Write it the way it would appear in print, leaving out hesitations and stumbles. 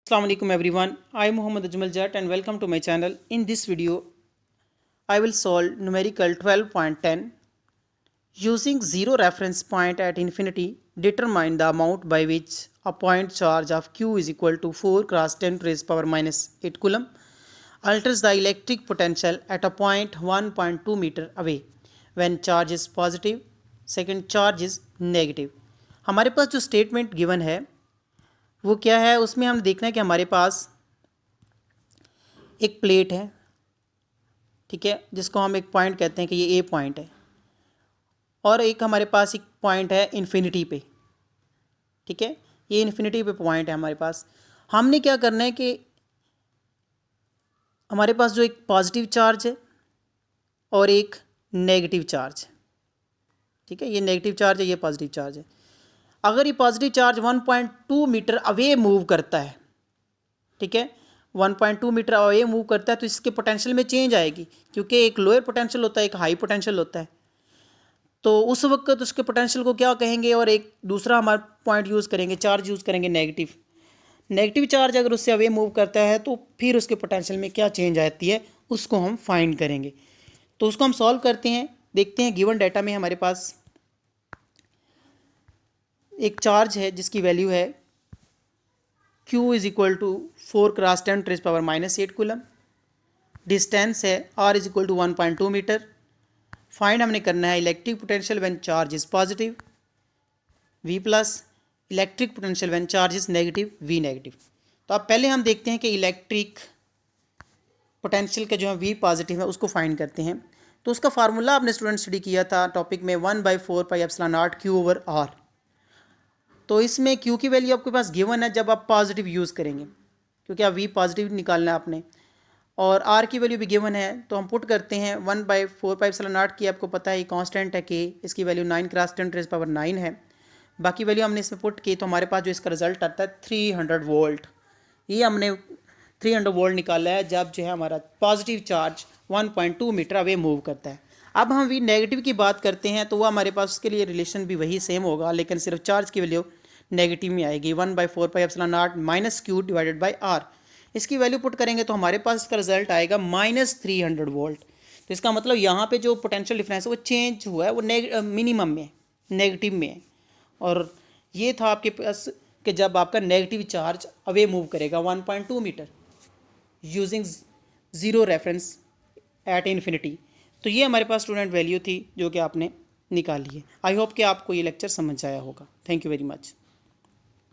Assalamualaikum everyone. I am Muhammad Ajmal Jat and welcome to my channel. In this video, I will solve numerical 12.10 using zero reference point at infinity. Determine the amount by which a point charge of Q is equal to 4 cross 10 to the power minus 8 coulomb alters the electric potential at a point 1.2 meter away when charge is positive, second charge is negative. हमारे पास जो statement given है वो क्या है, उसमें हम देखना है कि हमारे पास एक प्लेट है, ठीक है, जिसको हम एक पॉइंट कहते हैं कि ये ए पॉइंट है, और एक हमारे पास एक पॉइंट है इन्फिनिटी पे, ठीक है, ये इन्फिनिटी पे पॉइंट है हमारे पास। हमने क्या करना है कि हमारे पास जो एक पॉजिटिव चार्ज है और एक नेगेटिव चार्ज है, ठीक है, ये नेगेटिव चार्ज है, ये पॉजिटिव चार्ज है। अगर ये positive charge 1.2 metre away move करता है, ठीक है, 1.2 मीटर अवे मूव करता है तो इसके पोटेंशियल में चेंज आएगी, क्योंकि एक लोअर पोटेंशियल होता है, एक हाई पोटेंशियल होता है। तो उस वक्त उसके पोटेंशियल को क्या कहेंगे, और एक दूसरा हमारा पॉइंट यूज़ करेंगे, चार्ज यूज़ करेंगे नेगेटिव। नेगेटिव चार्ज अगर उससे अवे मूव करता है तो फिर उसके पोटेंशियल में क्या चेंज आती है उसको हम फाइंड करेंगे। तो उसको हम सॉल्व करते हैं, देखते हैं। गिवन डाटा में हमारे पास एक चार्ज है जिसकी वैल्यू है Q is equal to 4 cross 10 to the power minus 8 coulomb. Distance है R is equal to 1.2 metre. Find हमने करना है electric potential when charge is positive V plus, electric potential when charge is negative V negative. तो अब पहले हम देखते हैं कि इलेक्ट्रिक पोटेंशियल का जो है V पॉजिटिव है उसको फाइंड करते हैं। तो उसका फार्मूला आपने स्टूडेंट स्टडी किया था टॉपिक में 1/4 pi epsilon not Q over R। तो इसमें Q की वैल्यू आपके पास गिवन है जब आप पॉजिटिव यूज़ करेंगे, क्योंकि आप V पॉजिटिव निकालना है आपने, और R की वैल्यू भी गिवन है। तो हम पुट करते हैं 1/4 पाई एप्सिलॉन नॉट की, आपको पता है ये कांस्टेंट है कि इसकी value 9 cross 10 to the power 9 है। बाकी वैल्यू हमने इसमें पुट की तो हमारे पास जो इसका रिजल्ट आता है 300 वोल्ट। ये हमने 300 वोल्ट निकाला है जब जो है हमारा positive charge 1.2 metre away move करता है। अब हम V नेगेटिव की बात करते हैं तो वो हमारे पास उसके लिए रिलेशन भी वही सेम होगा, लेकिन सिर्फ चार्ज की वैल्यू नेगेटिव में आएगी। 1/4 pi epsilon not minus Q divided by R। इसकी वैल्यू पुट करेंगे तो हमारे पास इसका रिजल्ट आएगा -300 वोल्ट। तो इसका मतलब यहाँ पे जो पोटेंशियल डिफरेंस है वो चेंज हुआ है, वो मिनिमम में, नेगेटिव में है। और ये था आपके पास कि जब आपका नेगेटिव चार्ज अवे मूव करेगा 1.2 metre using zero reference at infinity. तो ये हमारे पास स्टूडेंट वैल्यू थी जो कि आपने निकाली है। आई होप कि आपको ये लेक्चर समझ आया होगा। Thank you very much.